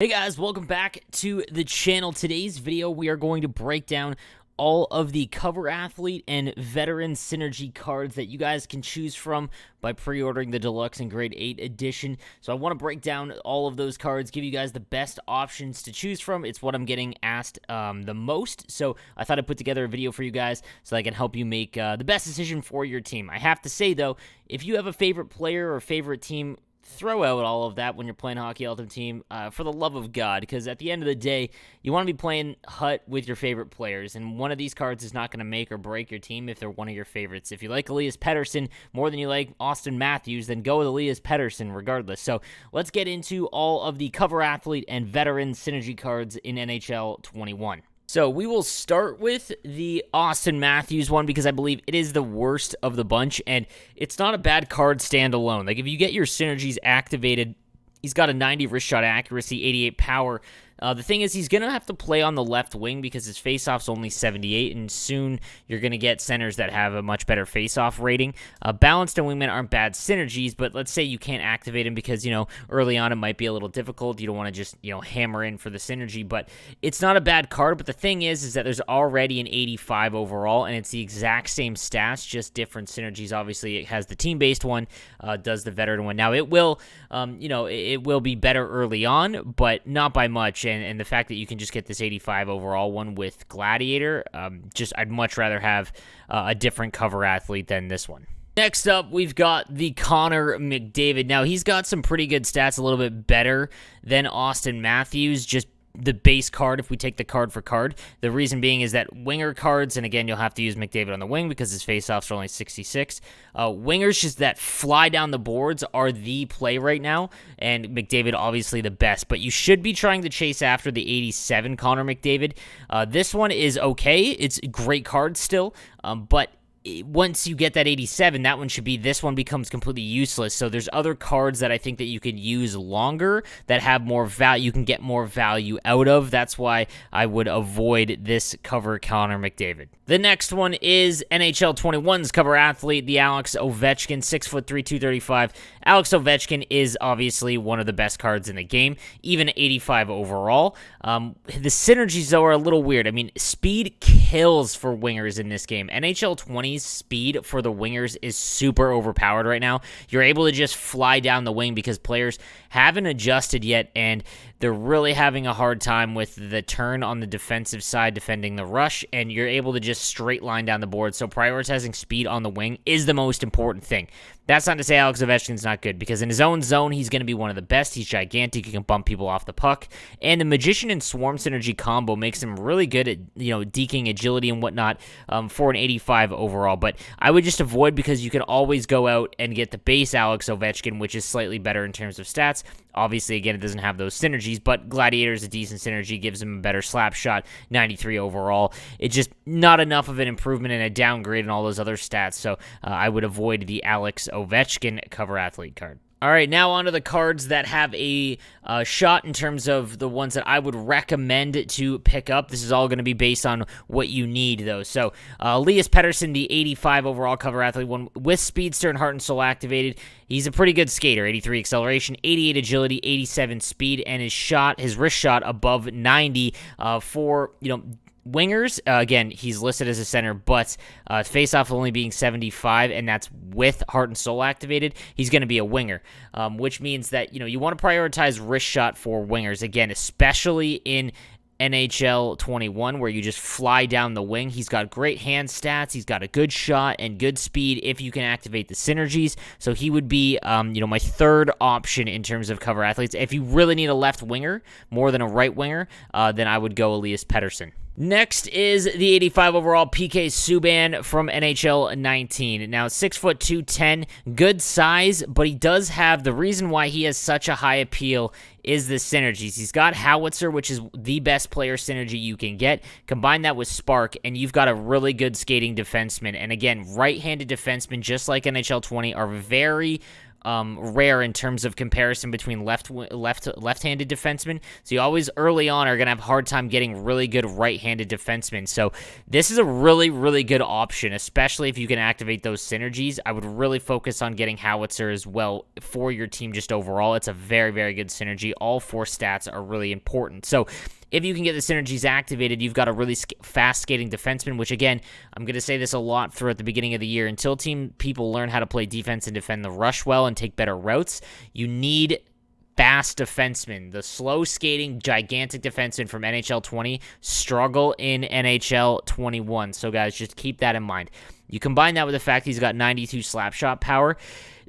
Hey guys, welcome back to the channel. Today's video, we are going to break down all of the cover athlete and veteran synergy cards that you guys can choose from by pre-ordering the deluxe and grade 8 edition. So I want to break down all of those cards, give you guys the best options to choose from. It's what I'm getting asked the most, so I thought I'd put together a video for you guys so I can help you make the best decision for your team. I have to say though, if you have a favorite player or favorite team, throw out all of that when you're playing Hockey Ultimate Team, for the love of God, because at the end of the day, you want to be playing HUT with your favorite players, and one of these cards is not going to make or break your team if they're one of your favorites. If you like Elias Pettersson more than you like Auston Matthews, then go with Elias Pettersson regardless. So let's get into all of the cover athlete and veteran synergy cards in NHL 21. So we will start with the Auston Matthews one because I believe it is the worst of the bunch, and it's not a bad card standalone. Like, if you get your synergies activated, he's got a 90 wrist shot accuracy, 88 power. The thing is, he's going to have to play on the left wing because his faceoff's only 78, and soon you're going to get centers that have a much better faceoff rating. Balanced and wingman aren't bad synergies, but let's say you can't activate him because, early on it might be a little difficult. You don't want to just, hammer in for the synergy, but it's not a bad card. But the thing is that there's already an 85 overall, and it's the exact same stats, just different synergies. Obviously, it has the team-based one, does the veteran one. Now, it will, it will be better early on, but not by much. And the fact that you can just get this 85 overall one with Gladiator, I'd much rather have a different cover athlete than this one. Next up, we've got the Connor McDavid. Now, he's got some pretty good stats, a little bit better than Auston Matthews, just the base card if we take the card for card. The reason being is that winger cards, and again, you'll have to use McDavid on the wing because his faceoffs are only 66. Wingers just that fly down the boards are the play right now, and McDavid obviously the best, but you should be trying to chase after the 87 Connor McDavid. This one is okay. It's a great card still, but once you get that 87, that one should be, this one becomes completely useless. So there's other cards that I think that you could use longer that have more value, you can get more value out of. That's why I would avoid this cover Connor McDavid. The next one is NHL 21's cover athlete, the Alex Ovechkin, 6'3", 235. Alex Ovechkin is obviously one of the best cards in the game, even 85 overall. The synergies, though, are a little weird. I mean, speed kills for wingers in this game. NHL 20's speed for the wingers is super overpowered right now. You're able to just fly down the wing because players haven't adjusted yet, and they're really having a hard time with the turn on the defensive side defending the rush, and you're able to just straight line down the board. So prioritizing speed on the wing is the most important thing. That's not to say Alex Ovechkin's not good, because in his own zone, he's going to be one of the best. He's gigantic. He can bump people off the puck. And the Magician and Swarm synergy combo makes him really good at, deking agility and whatnot for an 85 overall. But I would just avoid, because you can always go out and get the base Alex Ovechkin, which is slightly better in terms of stats. Obviously, again, it doesn't have those synergies, but Gladiator is a decent synergy, gives him a better slap shot, 93 overall. It's just not enough of an improvement and a downgrade in all those other stats, so I would avoid the Alex Ovechkin cover athlete card. All right, now on to the cards that have a shot in terms of the ones that I would recommend to pick up. This is all going to be based on what you need, though. So, Elias Pettersson, the 85 overall cover athlete, one with Speedster and Heart and Soul activated. He's a pretty good skater, 83 acceleration, 88 agility, 87 speed, and his wrist shot above 90 for, wingers. Again, he's listed as a center, but faceoff only being 75, and that's with Heart and Soul activated. He's going to be a winger, which means that you want to prioritize wrist shot for wingers. Again, especially in NHL 21, where you just fly down the wing. He's got great hand stats. He's got a good shot and good speed if you can activate the synergies. So he would be, my third option in terms of cover athletes. If you really need a left winger more than a right winger, then I would go Elias Pettersson. Next is the 85 overall PK Subban from NHL 19. Now, 6'2", 210, good size, but he does have, the reason why he has such a high appeal is the synergies. He's got Howitzer, which is the best player synergy you can get. Combine that with Spark, and you've got a really good skating defenseman. And again, right-handed defensemen, just like NHL 20, are very rare in terms of comparison between left-handed defensemen. So you always early on are going to have a hard time getting really good right-handed defensemen. So this is a really, really good option, especially if you can activate those synergies. I would really focus on getting Howitzer as well for your team just overall. It's a very, very good synergy. All 4 stats are really important. So if you can get the synergies activated, you've got a really fast skating defenseman, which again, I'm going to say this a lot throughout the beginning of the year. Until people learn how to play defense and defend the rush well and take better routes, you need fast defensemen. The slow skating, gigantic defensemen from NHL 20 struggle in NHL 21. So guys, just keep that in mind. You combine that with the fact he's got 92 slap shot power.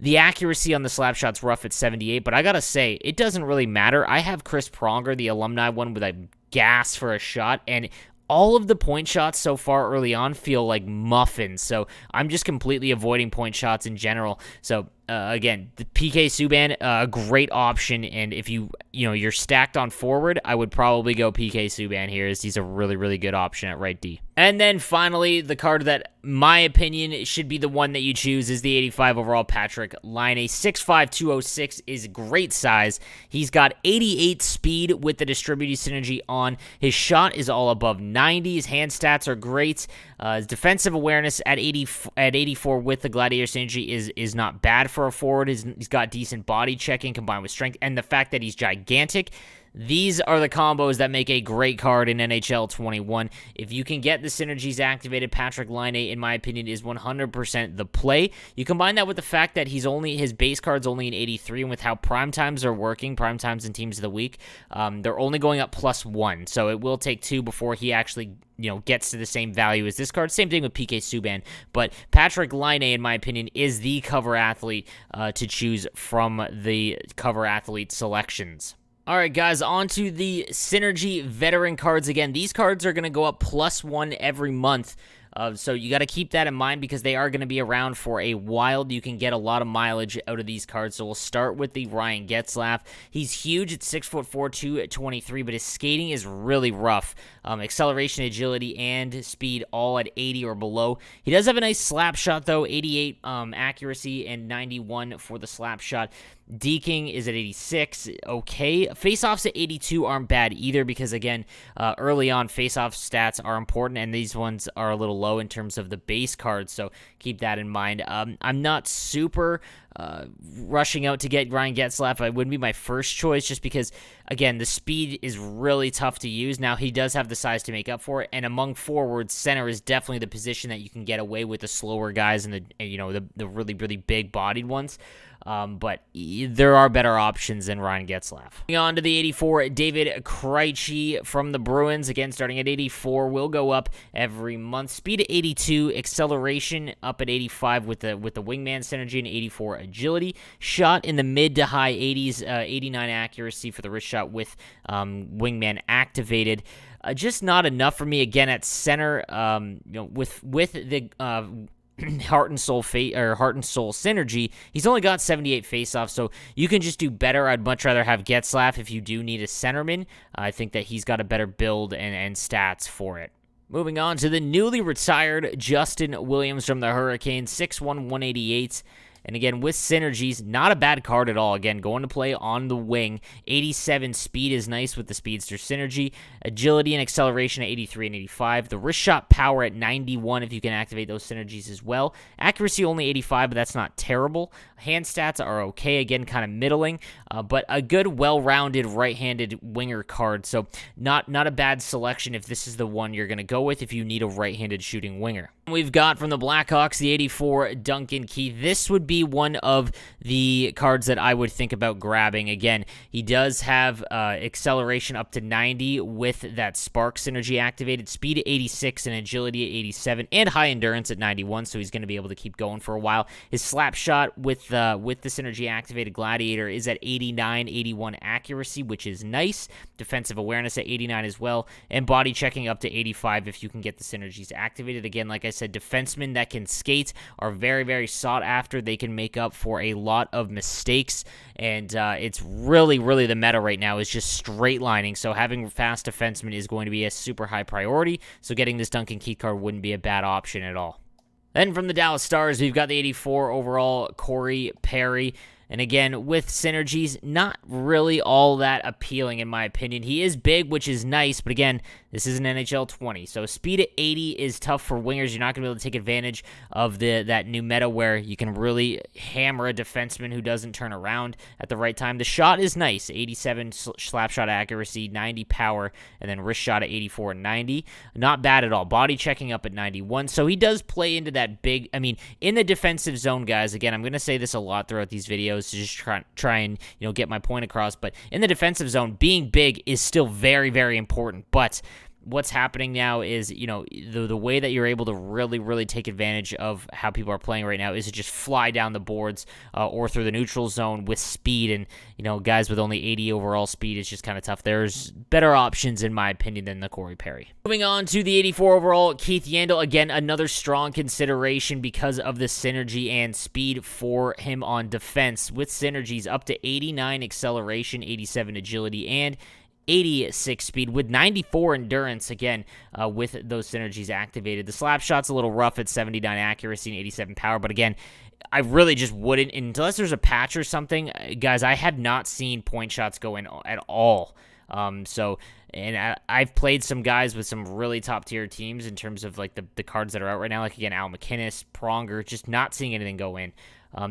The accuracy on the slap shot's rough at 78, but I gotta say, it doesn't really matter. I have Chris Pronger, the alumni one, with a gas for a shot, and all of the point shots so far early on feel like muffins, so I'm just completely avoiding point shots in general. So again, the PK Subban, a great option, and if you're stacked on forward, I would probably go PK Subban here, as he's a really, really good option at right D. And then finally, the card that, my opinion, should be the one that you choose is the 85 overall Patrik LAINE. 6'5", 206 is great size. He's got 88 speed with the distributed synergy on. His shot is all above 90. His hand stats are great. His defensive awareness at 84 with the Gladiator synergy is not bad for a forward. He's got decent body checking combined with strength, and the fact that he's gigantic. These are the combos that make a great card in NHL 21. If you can get the synergies activated, Patrik LAINE, in my opinion, is 100% the play. You combine that with the fact that his base card's only an 83, and with how prime times are working, prime times and teams of the week, they're only going up +1. So it will take 2 before he actually gets to the same value as this card. Same thing with PK Subban. But Patrik LAINE, in my opinion, is the cover athlete to choose from the cover athlete selections. All right, guys, on to the Synergy Veteran cards. Again, these cards are going to go up +1 every month. So you got to keep that in mind because they are going to be around for a while. You can get a lot of mileage out of these cards. So we'll start with the Ryan Getzlaf. He's huge at 6'4", 223, but his skating is really rough. Acceleration, agility, and speed all at 80 or below. He does have a nice slap shot, though, 88 accuracy and 91 for the slap shot. Deking is at 86, okay. Face-offs at 82 aren't bad either because, again, early on, face-off stats are important, and these ones are a little low in terms of the base cards, so keep that in mind. I'm not super rushing out to get Ryan Getzlaf. It wouldn't be my first choice just because, again, the speed is really tough to use. Now, he does have the size to make up for it, and among forwards, center is definitely the position that you can get away with the slower guys and the really, really big-bodied ones. But there are better options than Ryan Getzlaf. Moving on to the 84, David KREJCI from the Bruins. Again, starting at 84, will go up every month. Speed at 82, acceleration up at 85 with the wingman synergy, and 84 agility. Shot in the mid to high 80s, 89 accuracy for the wrist shot with wingman activated. Just not enough for me. Again, at center, with the Heart and Soul synergy, he's only got 78 faceoffs, so you can just do better. I'd much rather have Getzlaf if you do need a centerman. I think that he's got a better build and stats for it. Moving on to the newly retired Justin Williams from the Hurricanes, 6'1", 188. And again, with synergies, not a bad card at all. Again, going to play on the wing. 87 speed is nice with the speedster synergy. Agility and acceleration at 83 and 85. The wrist shot power at 91 if you can activate those synergies as well. Accuracy only 85, but that's not terrible. Hand stats are okay. Again, kind of middling. But a good, well-rounded right-handed winger card. So not a bad selection if this is the one you're going to go with if you need a right-handed shooting winger. We've got from the Blackhawks the 84 Duncan Keith. This would be one of the cards that I would think about grabbing. Again, he does have acceleration up to 90 with that spark synergy activated, speed at 86 and agility at 87, and high endurance at 91, so he's going to be able to keep going for a while. His slap shot with the synergy activated Gladiator is at 89, 81 accuracy, which is nice. Defensive awareness at 89 as well, and body checking up to 85 if you can get the synergies activated. Again, like I said, defensemen that can skate are very, very sought after. They can make up for a lot of mistakes, and it's really, really the meta right now is just straight lining, so having fast defensemen is going to be a super high priority, so getting this Duncan Keith card wouldn't be a bad option at all. Then from the Dallas Stars, we've got the 84 overall Corey Perry. And again, with synergies, not really all that appealing in my opinion. He is big, which is nice, but again, this is an NHL 20. So speed at 80 is tough for wingers. You're not going to be able to take advantage of that new meta where you can really hammer a defenseman who doesn't turn around at the right time. The shot is nice, 87 slap shot accuracy, 90 power, and then wrist shot at 84 and 90. Not bad at all. Body checking up at 91. So he does play into that big, I mean, in the defensive zone, guys. Again, I'm going to say this a lot throughout these videos to just try and get my point across. But in the defensive zone, being big is still very, very important. But what's happening now is, the way that you're able to really take advantage of how people are playing right now is to just fly down the boards or through the neutral zone with speed. And, guys with only 80 overall speed is just kind of tough. There's better options, in my opinion, than the Corey Perry. Moving on to the 84 overall, Keith Yandle. Again, another strong consideration because of the synergy and speed for him on defense. With synergies up to 89 acceleration, 87 agility, and 86 speed with 94 endurance, again, with those synergies activated. The slap shot's a little rough at 79 accuracy and 87 power, but again, I really just wouldn't, unless there's a patch or something. Guys, I have not seen point shots go in at all. I've played some guys with some really top-tier teams in terms of, like, the cards that are out right now, like, again, Al McInnes, Pronger, just not seeing anything go in.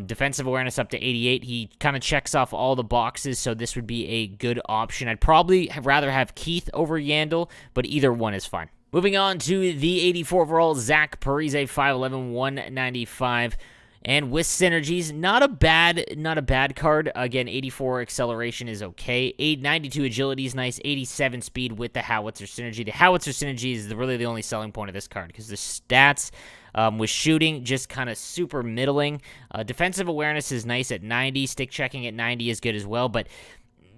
Defensive awareness up to 88. He kind of checks off all the boxes, so this would be a good option. I'd probably rather have Keith over Yandle, but either one is fine. Moving on to the 84 overall, Zach Parise, 5'11", 195. And with synergies, not a bad card. Again, 84 acceleration is okay. 92 agility is nice. 87 speed with the howitzer synergy. The howitzer synergy is really the only selling point of this card because the stats with shooting just kind of super middling. Defensive awareness is nice at 90. Stick checking at 90 is good as well, but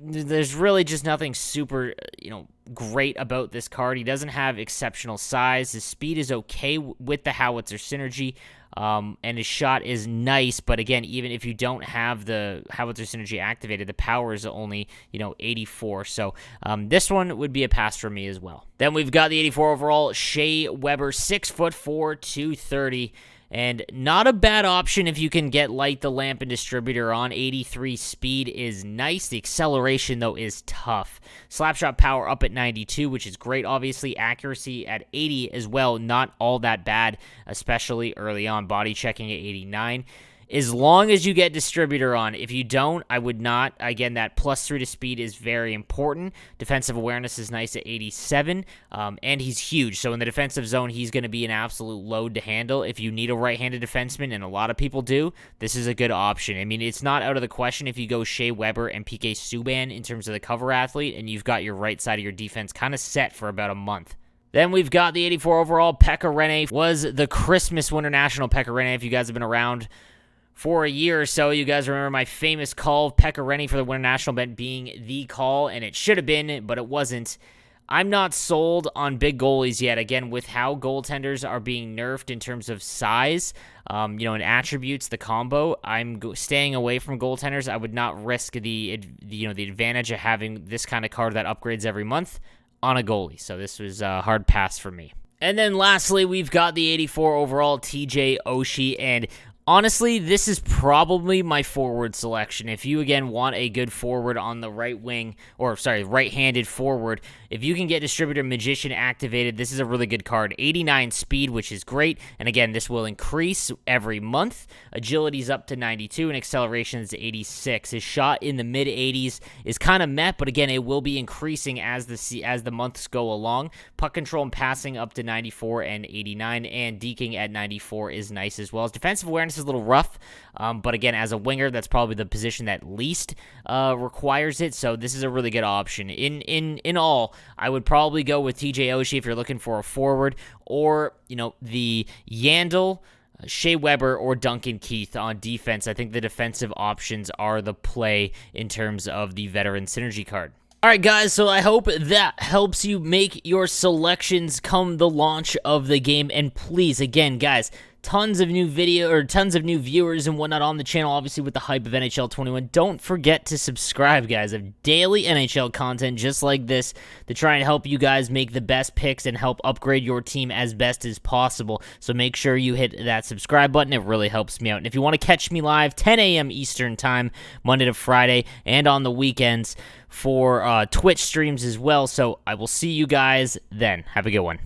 there's really just nothing super, great about this card. He doesn't have exceptional size. His speed is okay with the howitzer synergy. And his shot is nice, but again, even if you don't have the howitzer synergy activated, the power is only, 84. So this one would be a pass for me as well. Then we've got the 84 overall, Shea Weber, 6'4", 230. And not a bad option if you can get Light the Lamp and Distributor on. 83 speed is nice. The acceleration, though, is tough. Slapshot power up at 92, which is great. Obviously, accuracy at 80 as well. Not all that bad, especially early on. Body checking at 89. As long as you get Distributor on. If you don't, I would not. Again, that +3 to speed is very important. Defensive awareness is nice at 87, and he's huge. So in the defensive zone, he's going to be an absolute load to handle. If you need a right-handed defenseman, and a lot of people do, this is a good option. I mean, it's not out of the question if you go Shea Weber and PK Subban in terms of the cover athlete, and you've got your right side of your defense kind of set for about a month. Then we've got the 84 overall, Pekka Rinne. Was the Christmas Winter National Pekka Rinne, if you guys have been around for a year or so, you guys remember my famous call of Pekka Rinne for the Winter National event being the call, and it should have been, but it wasn't. I'm not sold on big goalies yet. Again, with how goaltenders are being nerfed in terms of size, and attributes, the combo, I'm staying away from goaltenders. I would not risk the advantage of having this kind of card that upgrades every month on a goalie. So this was a hard pass for me. And then lastly, we've got the 84 overall TJ Oshie, and honestly, this is probably my forward selection. If you, again, want a good forward on the right wing, right-handed forward, if you can get Distributor Magician activated, this is a really good card. 89 speed, which is great, and again, this will increase every month. Agility's up to 92, and acceleration is 86. His shot in the mid-80s is kind of met, but again, it will be increasing as the months go along. Puck control and passing up to 94 and 89, and deking at 94 is nice as well. His defensive awareness is a little rough, but again, as a winger, that's probably the position that least requires it, so this is a really good option. In all, I would probably go with TJ Oshie if you're looking for a forward, or, the Yandle, Shea Weber, or Duncan Keith on defense. I think the defensive options are the play in terms of the veteran synergy card. Alright guys, so I hope that helps you make your selections come the launch of the game, and please, again guys, tons of new tons of new viewers and whatnot on the channel, obviously with the hype of NHL 21. Don't forget to subscribe, guys. I have daily NHL content just like this to try and help you guys make the best picks and help upgrade your team as best as possible. So make sure you hit that subscribe button. It really helps me out. And if you want to catch me live, 10 a.m. Eastern time, Monday to Friday, and on the weekends for Twitch streams as well. So I will see you guys then. Have a good one.